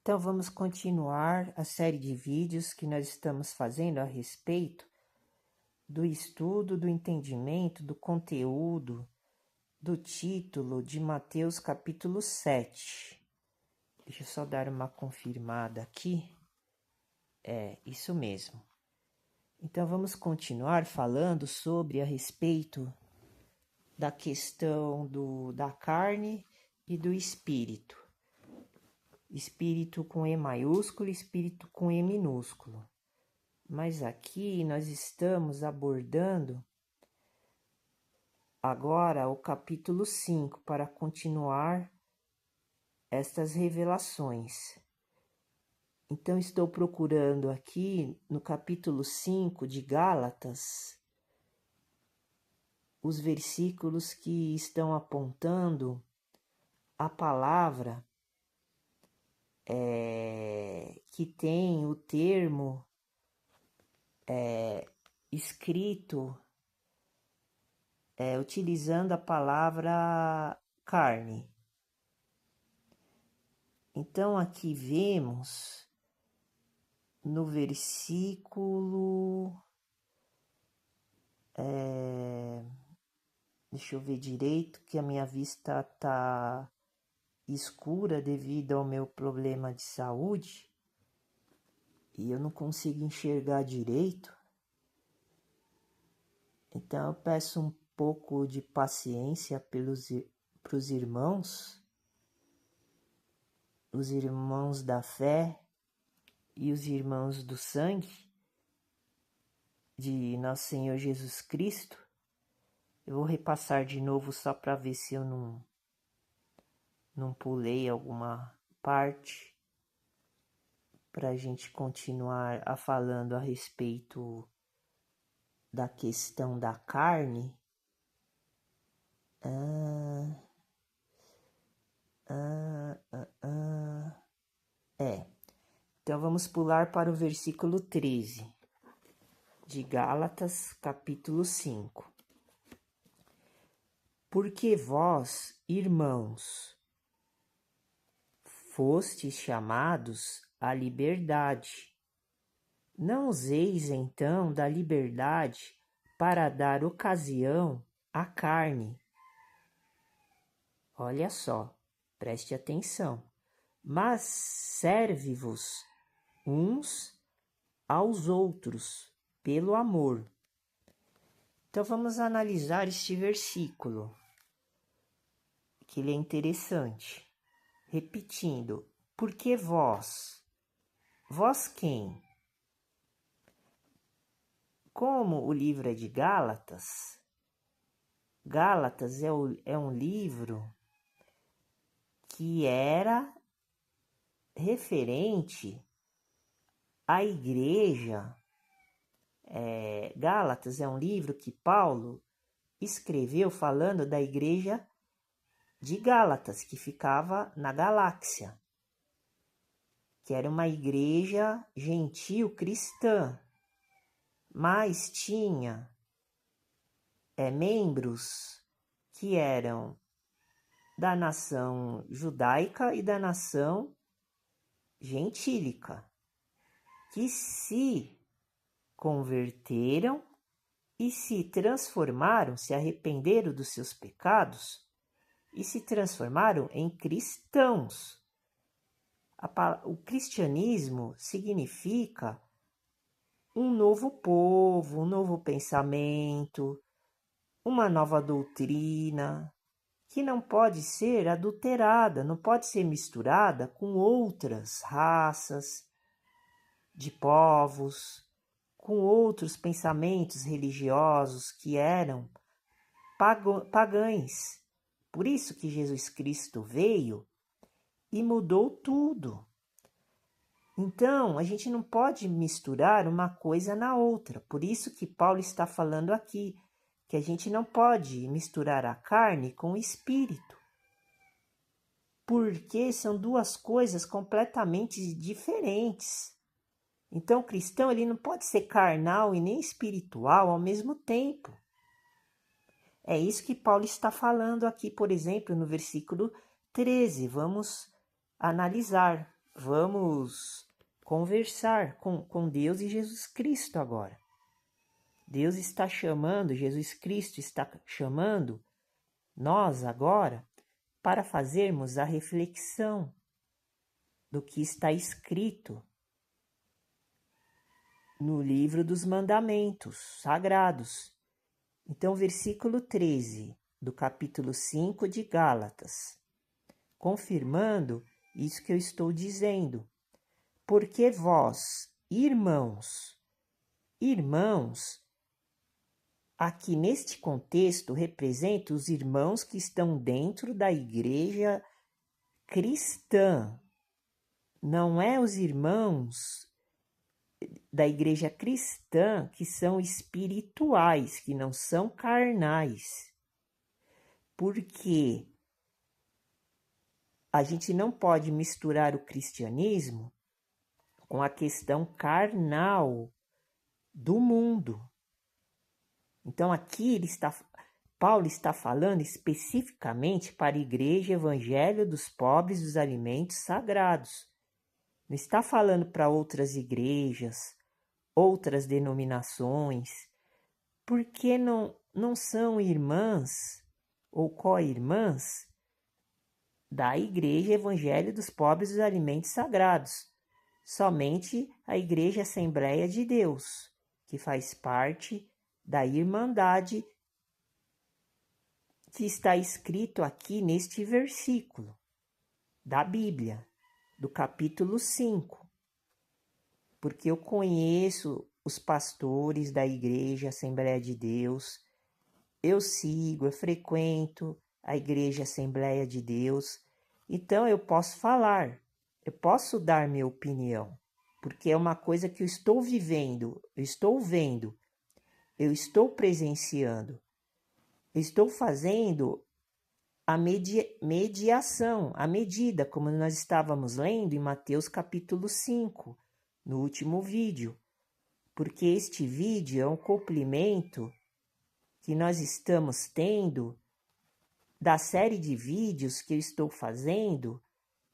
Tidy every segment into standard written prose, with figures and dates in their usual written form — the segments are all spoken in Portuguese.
Então, vamos continuar a série de vídeos que nós estamos fazendo a respeito do estudo, do entendimento, do conteúdo, do título de Mateus capítulo 7. Deixa eu só dar uma confirmada aqui. É, isso mesmo. Então, vamos continuar falando sobre a respeito da questão da carne e do espírito. Espírito com E maiúsculo, espírito com E minúsculo. Mas aqui nós estamos abordando agora o capítulo 5 para continuar estas revelações. Então estou procurando aqui no capítulo 5 de Gálatas os versículos que estão apontando a palavra que tem o termo escrito utilizando a palavra carne. Então aqui vemos no versículo, deixa eu ver direito, que a minha vista está escura devido ao meu problema de saúde e eu não consigo enxergar direito. Então eu peço um pouco de paciência para os irmãos da fé e os irmãos do sangue de nosso Senhor Jesus Cristo. Eu vou repassar de novo só para ver se eu não pulei alguma parte, para a gente continuar falando a respeito da questão da carne. Então vamos pular para o versículo 13 de Gálatas, capítulo 5. Porque vós, irmãos, fostes chamados à liberdade. Não useis então da liberdade para dar ocasião à carne. Olha só, preste atenção. Mas serve-vos uns aos outros pelo amor. Então vamos analisar este versículo, que ele é interessante. Repetindo, porque vós quem? Como o livro é de Gálatas é um livro que era referente à igreja. Gálatas é um livro que Paulo escreveu falando da igreja de Gálatas, que ficava na Galáxia, que era uma igreja gentil cristã, mas tinha membros que eram da nação judaica e da nação gentílica, que se converteram e se transformaram, se arrependeram dos seus pecados e se transformaram em cristãos. O cristianismo significa um novo povo, um novo pensamento, uma nova doutrina, que não pode ser adulterada, não pode ser misturada com outras raças de povos, com outros pensamentos religiosos que eram pagãos. Por isso que Jesus Cristo veio e mudou tudo. Então, a gente não pode misturar uma coisa na outra. Por isso que Paulo está falando aqui, que a gente não pode misturar a carne com o espírito. Porque são duas coisas completamente diferentes. Então, o cristão ele não pode ser carnal e nem espiritual ao mesmo tempo. É isso que Paulo está falando aqui, por exemplo, no versículo 13. Vamos analisar. vamos conversar com Deus e Jesus Cristo agora. Deus está chamando, Jesus Cristo está chamando nós agora para fazermos a reflexão do que está escrito no livro dos mandamentos sagrados. Então, versículo 13 do capítulo 5 de Gálatas, confirmando isso que eu estou dizendo. Porque vós, irmãos, aqui neste contexto representa os irmãos que estão dentro da igreja cristã. Não é os irmãos da igreja cristã que são espirituais, que não são carnais. Porque a gente não pode misturar o cristianismo com a questão carnal do mundo. Então aqui Paulo está falando especificamente para a igreja evangelho dos pobres dos alimentos sagrados. Não está falando para outras igrejas, outras denominações, porque não são irmãs ou co-irmãs da igreja evangelho dos pobres dos alimentos sagrados. Somente a Igreja Assembleia de Deus, que faz parte da Irmandade que está escrito aqui neste versículo da Bíblia, do capítulo 5. Porque eu conheço os pastores da Igreja Assembleia de Deus, eu sigo, eu frequento a Igreja Assembleia de Deus, então eu posso falar. Eu posso dar minha opinião, porque é uma coisa que eu estou vivendo, eu estou vendo, eu estou presenciando, eu estou fazendo a mediação, a medida, como nós estávamos lendo em Mateus capítulo 5, no último vídeo, porque este vídeo é um complemento que nós estamos tendo da série de vídeos que eu estou fazendo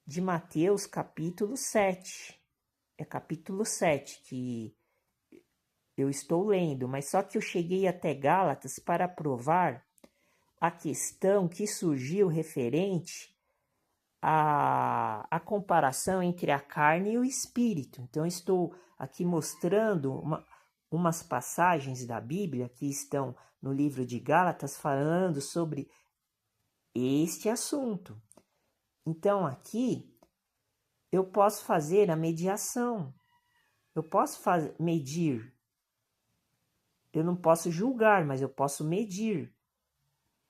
de Mateus capítulo 7. É capítulo 7 que eu estou lendo, mas só que eu cheguei até Gálatas para provar a questão que surgiu referente à comparação entre a carne e o espírito. Então, estou aqui mostrando umas passagens da Bíblia que estão no livro de Gálatas falando sobre este assunto. Então, aqui eu posso fazer a mediação, eu posso medir. Eu não posso julgar, mas eu posso medir.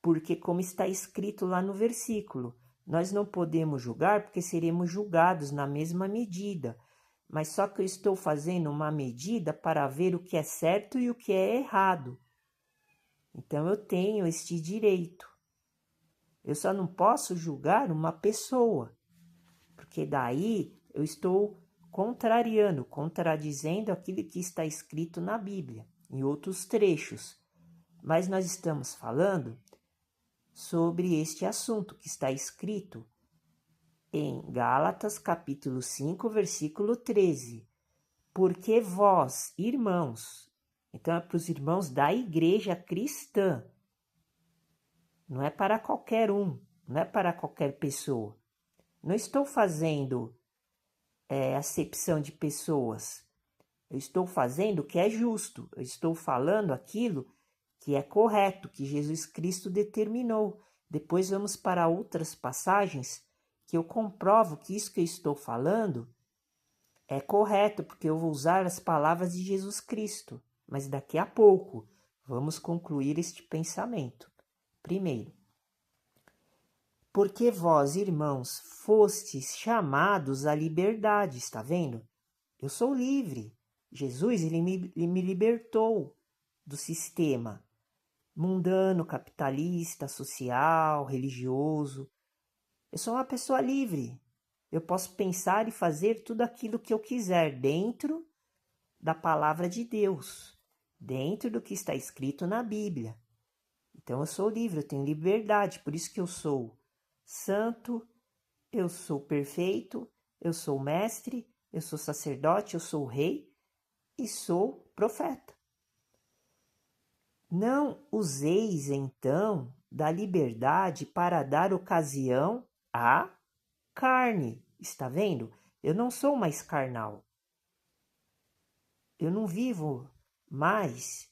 Porque, como está escrito lá no versículo, nós não podemos julgar porque seremos julgados na mesma medida. Mas só que eu estou fazendo uma medida para ver o que é certo e o que é errado. Então, eu tenho este direito. Eu só não posso julgar uma pessoa, porque daí eu estou contradizendo aquilo que está escrito na Bíblia, em outros trechos. Mas nós estamos falando sobre este assunto que está escrito em Gálatas capítulo 5, versículo 13. Porque vós, irmãos, então é para os irmãos da igreja cristã, não é para qualquer um, não é para qualquer pessoa. Não estou fazendo acepção de pessoas. Eu estou fazendo o que é justo. Eu estou falando aquilo que é correto, que Jesus Cristo determinou. Depois vamos para outras passagens que eu comprovo que isso que eu estou falando é correto, porque eu vou usar as palavras de Jesus Cristo. Mas daqui a pouco vamos concluir este pensamento. Primeiro, porque vós, irmãos, fostes chamados à liberdade, está vendo? Eu sou livre. Jesus ele me libertou do sistema mundano, capitalista, social, religioso. Eu sou uma pessoa livre. Eu posso pensar e fazer tudo aquilo que eu quiser dentro da palavra de Deus, dentro do que está escrito na Bíblia. Então eu sou livre, eu tenho liberdade, por isso que eu sou santo, eu sou perfeito eu sou mestre, eu sou sacerdote, eu sou rei e sou profeta. Não useis, então, da liberdade para dar ocasião à carne. Está vendo? Eu não sou mais carnal. Eu não vivo mais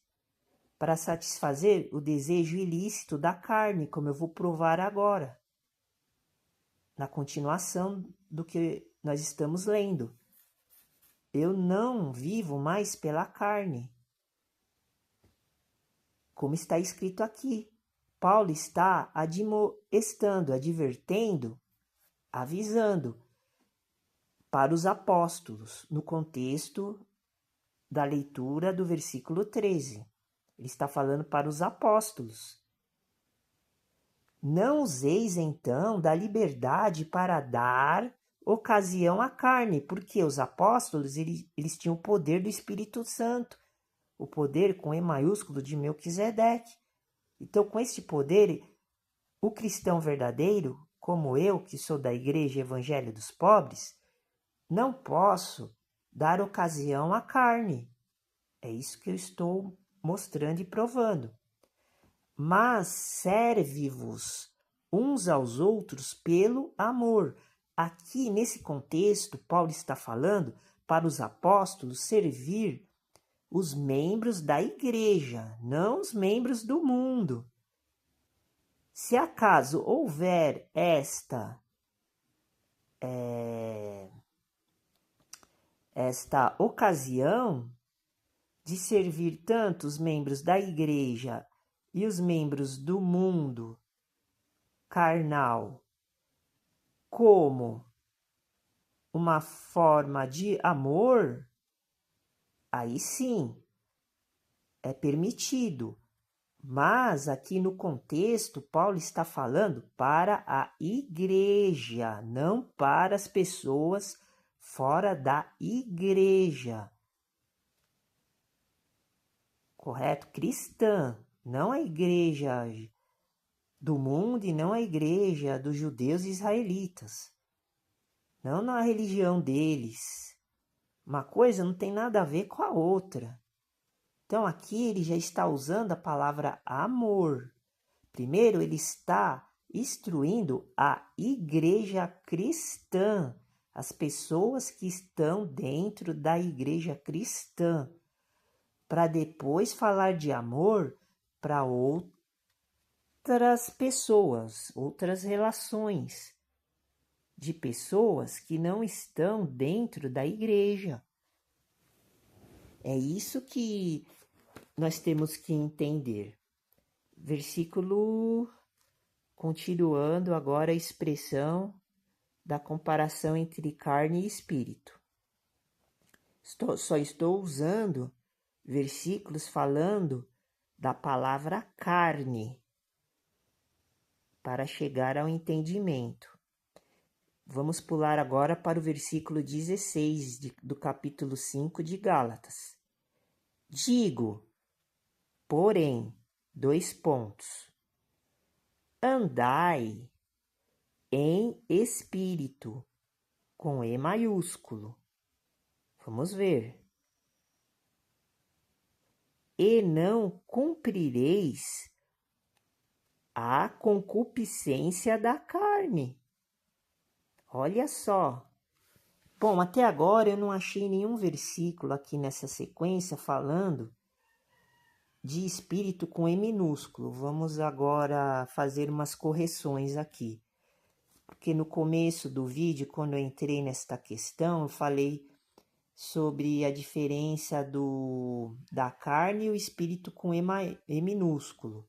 para satisfazer o desejo ilícito da carne, como eu vou provar agora, na continuação do que nós estamos lendo. Eu não vivo mais pela carne, como está escrito aqui. Paulo está admoestando, advertendo, avisando para os apóstolos, no contexto da leitura do versículo 13. Ele está falando para os apóstolos. Não useis, então, da liberdade para dar ocasião à carne, porque os apóstolos eles tinham o poder do Espírito Santo, o poder com E maiúsculo de Melquisedeque. Então, com este poder, o cristão verdadeiro, como eu, que sou da Igreja Evangelho dos Pobres, não posso dar ocasião à carne. É isso que eu estou mostrando e provando. Mas serve-vos uns aos outros pelo amor. Aqui, nesse contexto, Paulo está falando para os apóstolos servir os membros da igreja, não os membros do mundo. Se acaso houver esta ocasião de servir tanto os membros da igreja e os membros do mundo carnal como uma forma de amor, aí sim é permitido. Mas aqui no contexto, Paulo está falando para a igreja, não para as pessoas fora da igreja. Correto? Cristã, não a igreja do mundo e não a igreja dos judeus e israelitas. Não na religião deles. Uma coisa não tem nada a ver com a outra. Então aqui ele já está usando a palavra amor. Primeiro ele está instruindo a igreja cristã, as pessoas que estão dentro da igreja cristã, para depois falar de amor para outras pessoas, outras relações de pessoas que não estão dentro da igreja. É isso que nós temos que entender. Versículo, continuando agora a expressão da comparação entre carne e espírito. Só estou usando versículos falando da palavra carne para chegar ao entendimento. Vamos pular agora para o versículo 16 do capítulo 5 de Gálatas. Digo, porém, andai em espírito, com E maiúsculo. Vamos ver. E não cumprireis a concupiscência da carne. Olha só. Bom, até agora eu não achei nenhum versículo aqui nessa sequência falando de espírito com E minúsculo. Vamos agora fazer umas correções aqui. Porque no começo do vídeo, quando eu entrei nesta questão, eu falei sobre a diferença da carne e o espírito com E minúsculo.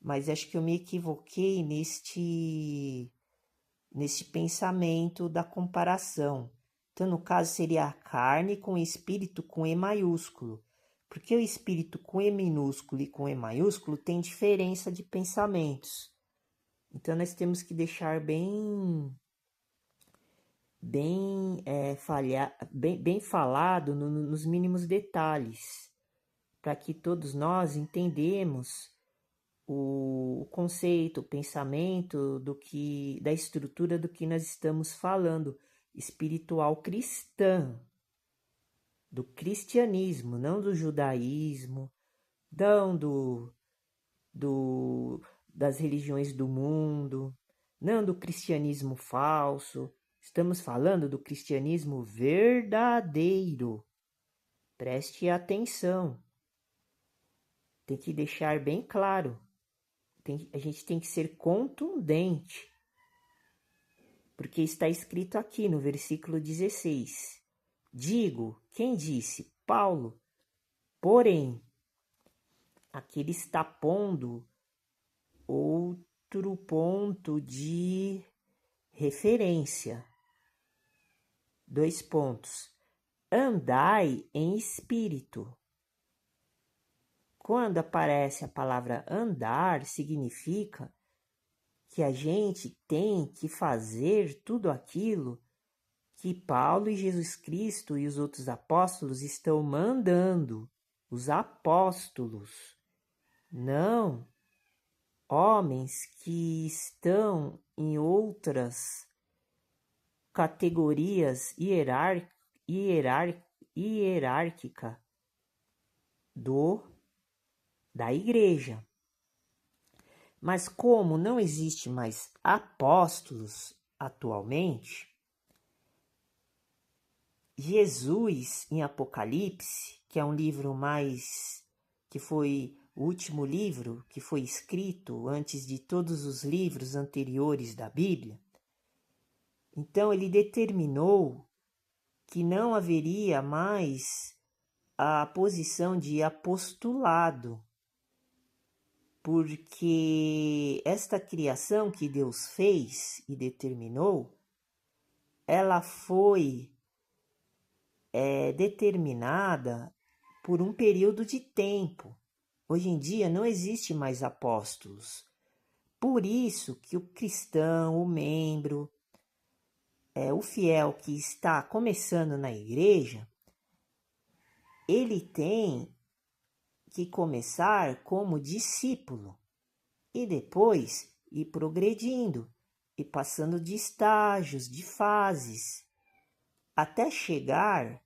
Mas acho que eu me equivoquei neste pensamento da comparação. Então, no caso, seria a carne com espírito com E maiúsculo. Porque o espírito com E minúsculo e com E maiúsculo tem diferença de pensamentos. Então, nós temos que deixar bem falado nos mínimos detalhes, para que todos nós entendemos o conceito, o pensamento da estrutura do que nós estamos falando, espiritual cristã, do cristianismo, não do judaísmo, não das religiões do mundo, não do cristianismo falso. Estamos falando do cristianismo verdadeiro. Preste atenção. Tem que deixar bem claro. A gente tem que ser contundente. Porque está escrito aqui no versículo 16. Digo, quem disse? Paulo. Porém, aqui ele está pondo outro ponto de referência. 2 pontos. Andai em espírito. Quando aparece a palavra andar, significa que a gente tem que fazer tudo aquilo que Paulo e Jesus Cristo e os outros apóstolos estão mandando. Os apóstolos, não homens que estão em outras categorias hierárquica da igreja. Mas como não existe mais apóstolos atualmente, Jesus em Apocalipse, que é um livro que foi o último livro que foi escrito antes de todos os livros anteriores da Bíblia, então ele determinou que não haveria mais a posição de apostolado, porque esta criação que Deus fez e determinou, ela foi determinada por um período de tempo. Hoje em dia não existe mais apóstolos. Por isso que o cristão, o membro, o fiel que está começando na igreja, ele tem que começar como discípulo e depois ir progredindo e passando de estágios, de fases, até chegar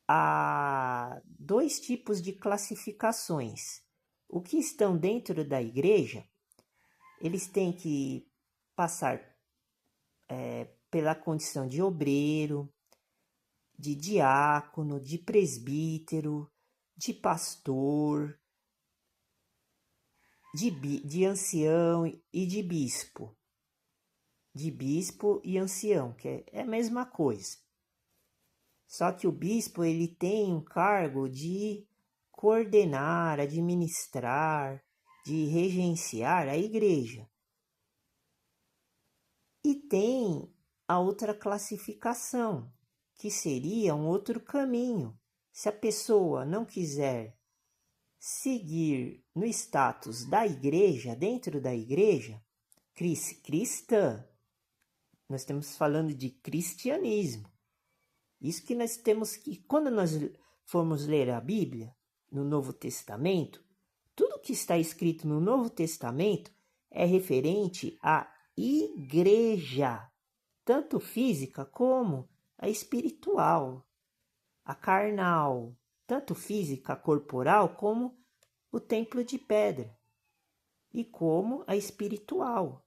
a 2 tipos de classificações. O que estão dentro da igreja, eles têm que passar pela condição de obreiro, de diácono, de presbítero, de pastor, de ancião e de bispo. De bispo e ancião, que é a mesma coisa. Só que o bispo ele tem um cargo de coordenar, administrar, de regenciar a igreja. E tem a outra classificação, que seria um outro caminho. Se a pessoa não quiser seguir no status da igreja, dentro da igreja, cristã, nós estamos falando de cristianismo. Isso que nós temos que, quando nós formos ler a Bíblia, no Novo Testamento, tudo que está escrito no Novo Testamento é referente à igreja, tanto física como a espiritual, a carnal, tanto física, corporal, como o templo de pedra, e como a espiritual.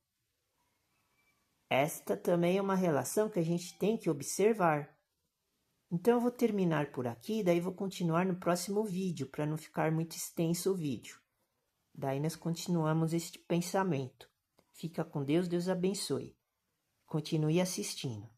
Esta também é uma relação que a gente tem que observar. Então eu vou terminar por aqui, daí vou continuar no próximo vídeo, para não ficar muito extenso o vídeo. Daí nós continuamos este pensamento. Fica com Deus, Deus abençoe. Continue assistindo.